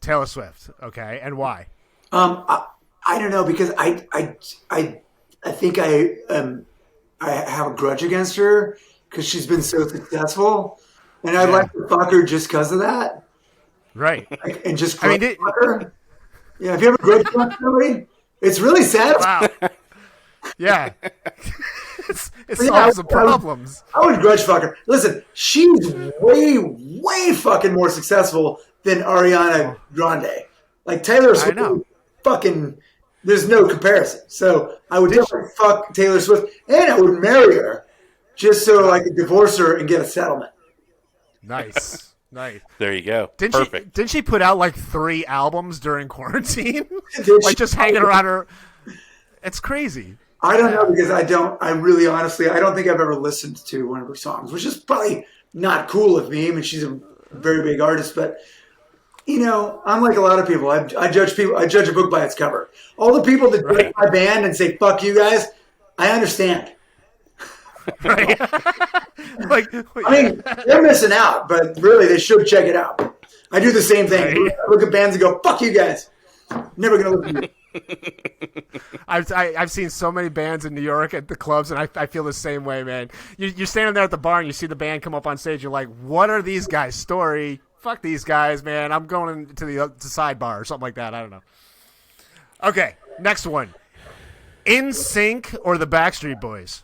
S2: Taylor Swift. Okay. And why?
S3: I don't know, because I think I have a grudge against her because she's been so successful, and I'd like to fuck her just because of that.
S2: Right.
S3: And just fuck her. Yeah, have you ever grudge fucked somebody? It's really sad.
S2: Wow. Yeah. it solves the problems.
S3: I would grudge fuck her. Listen, she's way fucking more successful than Ariana Grande. Like Taylor Swift, fucking, there's no comparison. So I would definitely fuck Taylor Swift, and I would marry her just so I could divorce her and get a settlement.
S2: Nice. Nice.
S4: There you go.
S2: Perfect. Didn't she put out like 3 albums during quarantine? Like just hanging around her. It's crazy.
S3: I don't know, because I don't think I've ever listened to one of her songs, which is probably not cool of me. I mean, she's a very big artist, but you know, I'm like a lot of people. I judge a book by its cover. All the people that judge my band and say "fuck you guys," I understand.
S2: Right.
S3: I mean, they're missing out, but really, they should check it out. I do the same thing. Right. I look at bands and go, "Fuck you guys." Never gonna listen to you.
S2: I've seen so many bands in New York at the clubs, and I feel the same way, man. You're standing there at the bar, and you see the band come up on stage. You're like, "What are these guys' story? Fuck these guys, man. I'm going to the sidebar or something like that. I don't know." Okay, next one. NSYNC or the Backstreet Boys?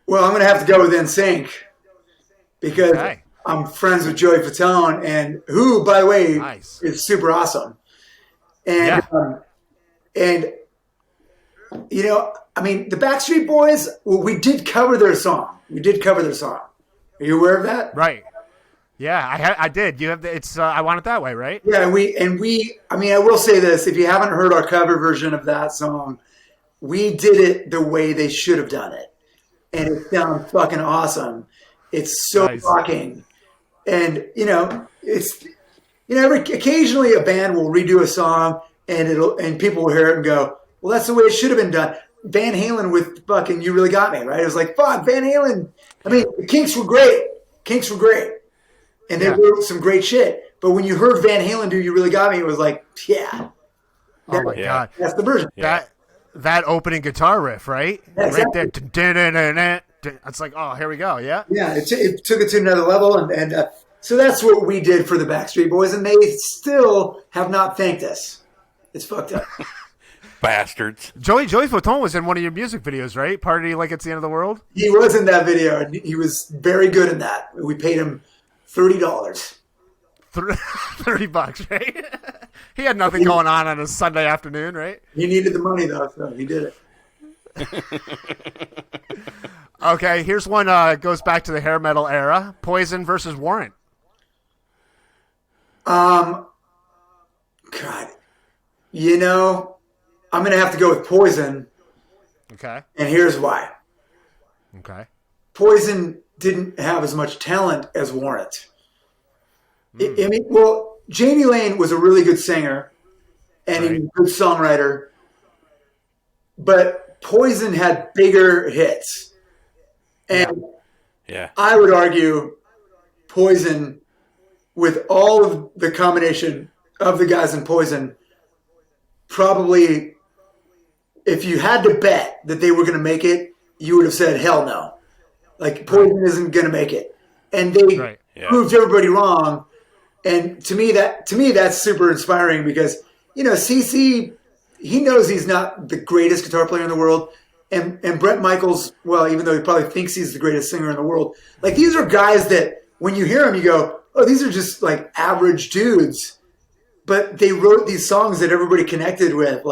S3: Well, I'm going to have to go with NSYNC because I'm friends with Joey Fatone, and who, by the way, is super awesome. And you know, I mean, the Backstreet Boys. Well, we did cover their song. Are you aware of that?
S2: Right. Yeah, I did. You have it's I Want It That Way, right?
S3: Yeah, we. I mean, I will say this: if you haven't heard our cover version of that song, we did it the way they should have done it, and it sounds fucking awesome. It's so rocking, and you know, it's occasionally a band will redo a song, and people will hear it and go, "Well, that's the way it should have been done." Van Halen with fucking "You Really Got Me," right? It was like, fuck, Van Halen. I mean, the Kinks were great. And they wrote some great shit. But when you heard Van Halen do "You Really Got Me," it was like,
S2: oh my God.
S3: That's the version.
S2: Yeah. That opening guitar riff, right?
S3: Yeah, exactly.
S2: Right there. It's like, oh, here we go. Yeah.
S3: Yeah, it took it to another level. And so that's what we did for the Backstreet Boys. And they still have not thanked us. It's fucked up.
S4: Bastards.
S2: Joey Fatone was in one of your music videos, right? Party Like It's the End of the World?
S3: He was in that video, and he was very good in that. We paid him $30.
S2: $30, right? He had nothing going on a Sunday afternoon, right?
S3: He needed the money, though, so he did it.
S2: Okay, here's one goes back to the hair metal era. Poison versus Warrant.
S3: God. You know, I'm going to have to go with Poison.
S2: Okay.
S3: And here's why.
S2: Okay.
S3: Poison didn't have as much talent as Warrant. I mean, well, Jamie Lane was a really good singer, and he was a good songwriter, but Poison had bigger hits. And I would argue Poison, with all of the combination of the guys in Poison, probably if you had to bet that they were going to make it, you would have said, hell no. Like, Poison isn't going to make it. And they proved everybody wrong. And to me, that's super inspiring because, you know, CC, he knows he's not the greatest guitar player in the world. And Bret Michaels, well, even though he probably thinks he's the greatest singer in the world, like, these are guys that when you hear them, you go, oh, these are just like average dudes. But they wrote these songs that everybody connected with.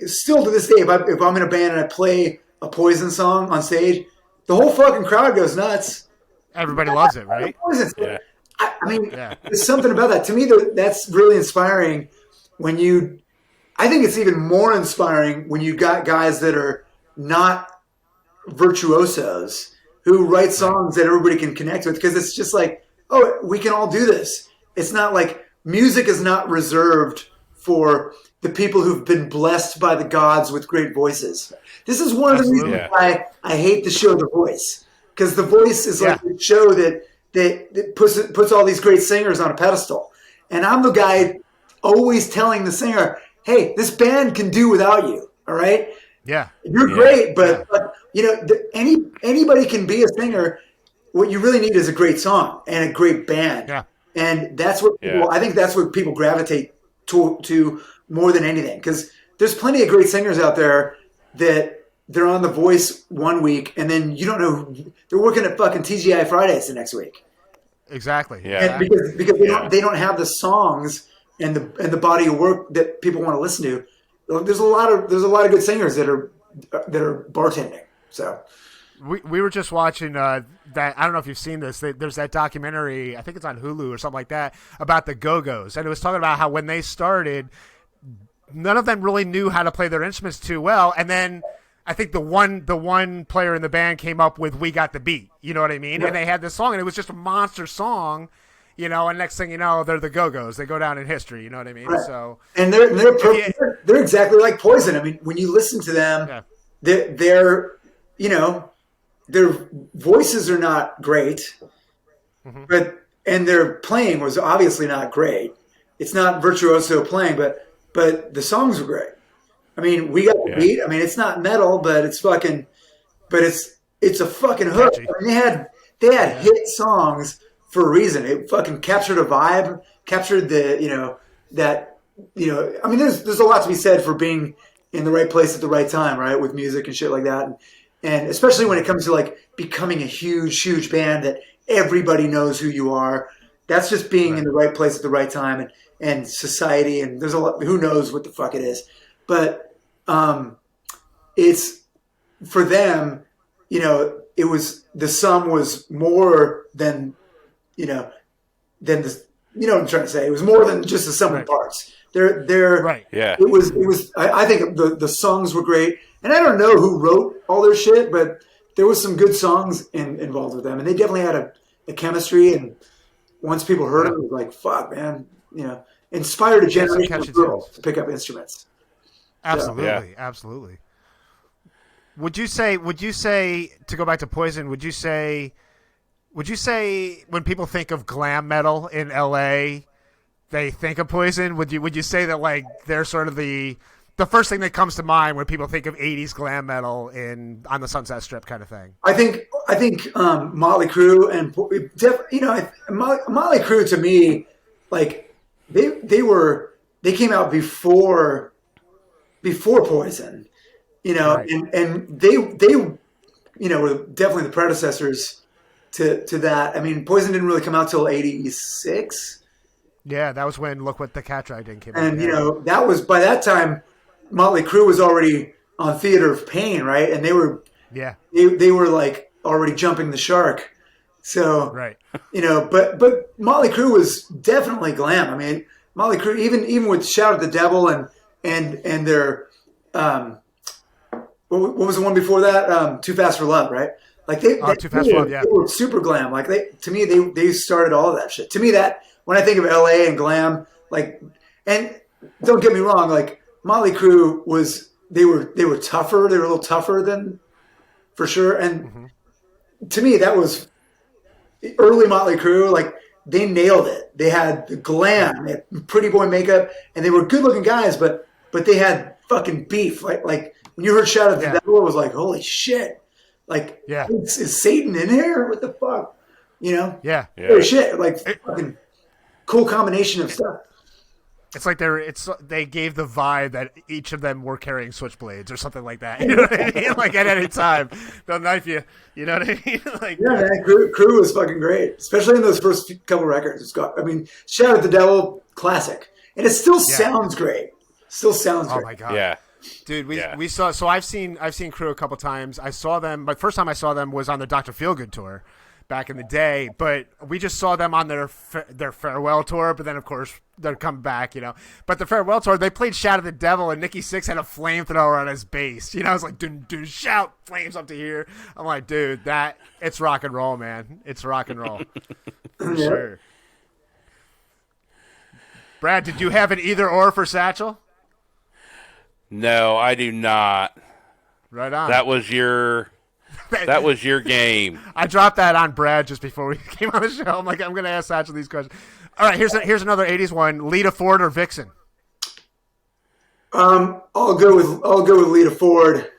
S3: Still to this day, if I'm in a band and I play a Poison song on stage, the whole fucking crowd goes nuts.
S2: Everybody loves it, right?
S3: Yeah. I mean, there's something about that. To me, that's really inspiring when I think it's even more inspiring when you got guys that are not virtuosos who write songs that everybody can connect with, because it's just like, oh, we can all do this. It's not like music is not reserved for the people who've been blessed by the gods with great voices. This is one of the reasons why I hate the show The Voice, because The Voice is like a show that puts all these great singers on a pedestal. And I'm the guy always telling the singer, hey, this band can do without you, all right?
S2: Yeah.
S3: You're great, but you know, anybody can be a singer. What you really need is a great song and a great band. Yeah. And that's what I think that's what people gravitate to more than anything. Because there's plenty of great singers out there that they're on The Voice one week and then you don't know they're working at fucking TGI Fridays the next week.
S2: Exactly.
S3: Yeah. And because they don't have the songs and the body of work that people want to listen to. There's a lot of good singers that are bartending. So
S2: we were just watching that. I don't know if you've seen this. There's that documentary. I think it's on Hulu or something like that about the Go-Go's, and it was talking about how when they started, none of them really knew how to play their instruments too well, and then I think the one player in the band came up with "We Got the Beat." You know what I mean? Yeah. And they had this song, and it was just a monster song. You know, and next thing you know, they're the Go-Go's. They go down in history. You know what I mean?
S3: Right.
S2: So,
S3: and they're exactly like Poison. I mean, when you listen to them, they're you know, their voices are not great, and their playing was obviously not great. It's not virtuoso playing, but the songs were great. I mean, We Got the Beat. I mean, it's not metal, but it's a fucking hook. I mean, they had hit songs for a reason. It fucking captured a vibe, captured the, you know, that, you know, I mean, there's a lot to be said for being in the right place at the right time, right? With music and shit like that. And especially when it comes to like becoming a huge, huge band that everybody knows who you are. That's just being in the right place at the right time and society. And there's a lot, who knows what the fuck it is. But it's for them, you know, it was, the sum was more than, you know, than the, you know what I'm trying to say? It was more than just the sum of parts. They're right. Yeah. It was. I think the songs were great, and I don't know who wrote all their shit, but there was some good songs involved with them, and they definitely had a chemistry. And once people heard them, it was like, fuck, man, you know, inspired a generation of girls to pick up instruments.
S2: Absolutely, absolutely. Would you say to go back to Poison? Would you say when people think of glam metal in LA, they think of Poison? Would you say that like they're sort of the first thing that comes to mind when people think of 80s glam metal on the Sunset Strip kind of thing?
S3: I think Motley Crue and Motley Crue to me, like they came out before Poison, you know, right. and they you know were definitely the predecessors to that. I mean, Poison didn't really come out till 86.
S2: Yeah, that was when Look What the Cat Tried Did came out.
S3: And, you know, that was, by that time, Motley Crue was already on Theater of Pain, right? And they were like already jumping the shark. So, right. You know, but Motley Crue was definitely glam. I mean, Motley Crue, even with Shout at the Devil and their, what was the one before that? Too Fast for Love, right? Like Too Fast for Love, yeah. They were super glam. Like they started all of that shit. To me, that when I think of LA and glam, like, and don't get me wrong, like Motley Crue they were tougher. They were a little tougher than, for sure. And to me, that was early Motley Crue, like they nailed it. They had the glam, they had pretty boy makeup, and they were good looking guys, but they had fucking beef. Like when you heard "Shout at the Devil," it was like, holy shit! Like, is Satan in here? What the fuck? You know?
S2: Yeah.
S3: Holy shit! Like fucking cool combination of stuff.
S2: It's like they gave the vibe that each of them were carrying switchblades or something like that. You know what I mean? Like at any time, they'll knife you. You know what I mean? Like,
S3: yeah, man, Crew was fucking great, especially in those first couple records. Shout at the Devil, classic, and it still sounds great. Still sounds great.
S2: Oh my god,
S4: yeah,
S2: dude. We saw. So I've seen Crew a couple times. I saw them. My first time I saw them was on the Dr. Feelgood tour back in the day, but we just saw them on their farewell tour. But then, of course, they're coming back, you know. But the farewell tour, they played "Shout at the Devil," and Nikki Sixx had a flamethrower on his bass. You know, I was like, "Dude, shout flames up to here." I'm like, "Dude, it's rock and roll, man. It's rock and roll for sure." Brad, did you have an either or for Satchel?
S4: No, I do not.
S2: Right on.
S4: That was your game.
S2: I dropped that on Brad just before we came on the show. I'm like, I'm going to ask Satchel these questions. All right, here's another 80s one. Lita Ford or Vixen?
S3: I'll go with Lita Ford.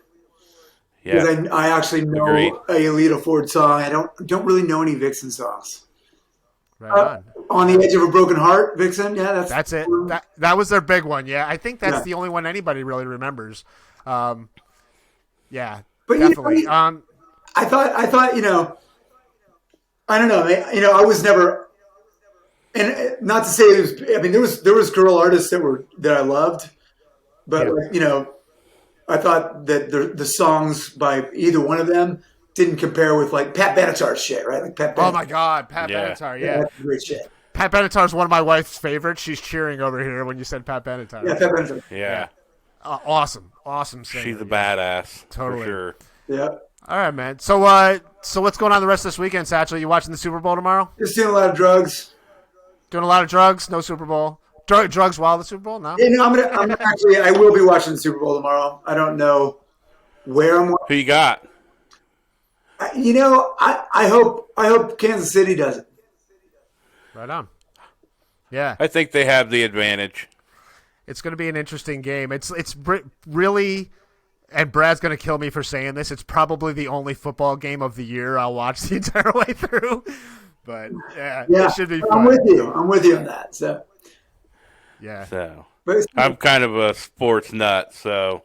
S4: Yeah,
S3: because I actually know a Lita Ford song. I don't really know any Vixen songs.
S2: Right
S3: on the Edge of a Broken Heart, Vixen. Yeah, that's
S2: it. That was their big one. Yeah, I think that's the only one anybody really remembers. Yeah, but definitely.
S3: I thought, I don't know. I was never, and not to say it was. I mean, there was girl artists that I loved, but I thought that the songs by either one of them didn't compare with like Pat Benatar's shit, right? Like Pat Benatar.
S2: Oh my God, Pat Benatar,
S3: that's great shit.
S2: Pat Benatar is one of my wife's favorites. She's cheering over here when you said Pat Benatar.
S3: Yeah, Pat Benatar.
S4: Yeah.
S2: Awesome singer.
S4: She's a badass.
S2: Totally.
S4: For sure.
S3: Yeah.
S2: All right, man. So what's going on the rest of this weekend, Satchel? You watching the Super Bowl tomorrow?
S3: Just doing a lot of drugs.
S2: Doing a lot of drugs? No Super Bowl? Drugs while the Super Bowl? No?
S3: Yeah, I will be watching the Super Bowl tomorrow. I don't know where I'm watching.
S4: Who you got?
S3: I hope Kansas City does it.
S2: Right on. Yeah.
S4: I think they have the advantage.
S2: It's going to be an interesting game. It's really, and Brad's going to kill me for saying this, it's probably the only football game of the year I'll watch the entire way through. But, it should be fun.
S3: I'm with you on that. So.
S2: Yeah.
S4: So I'm kind of a sports nut, so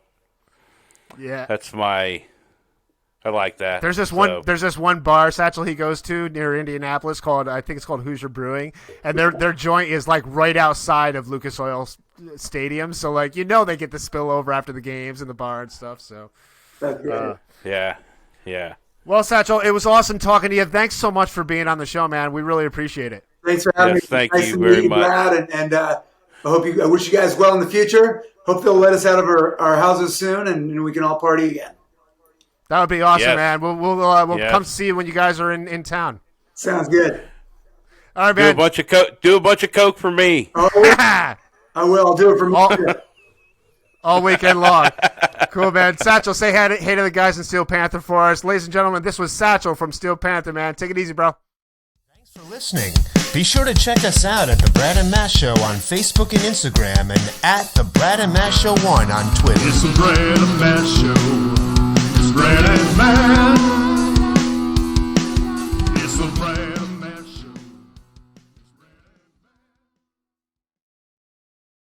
S4: that's I like that.
S2: There's this one bar, Satchel, he goes to near Indianapolis I think it's called Hoosier Brewing, and their joint is like right outside of Lucas Oil Stadium, so like they get the spill over after the games in the bar and stuff. So
S3: that's great.
S4: Yeah.
S3: Well,
S2: Satchel, it was awesome talking to you. Thanks so much for being on the show, man. We really appreciate it.
S3: Thanks for having me.
S4: Thank
S3: nice
S4: you
S3: to
S4: very
S3: meet
S4: much.
S3: Brad, and I wish you guys well in the future. Hope they'll let us out of our houses soon, and we can all party again.
S2: That would be awesome, man. We'll come see you when you guys are in town.
S3: Sounds good.
S2: All right, man.
S4: Do a bunch of coke for me.
S3: Oh, I will. I'll do it for me.
S2: All weekend long. Cool, man. Satchel, say hey to the guys in Steel Panther for us. Ladies and gentlemen, this was Satchel from Steel Panther, man. Take it easy, bro.
S5: Thanks for listening. Be sure to check us out at The Brad and Matt Show on Facebook and Instagram, and at The Brad and Matt Show 1 on Twitter.
S6: It's the Brad and Matt Show. It's Brad and Matt.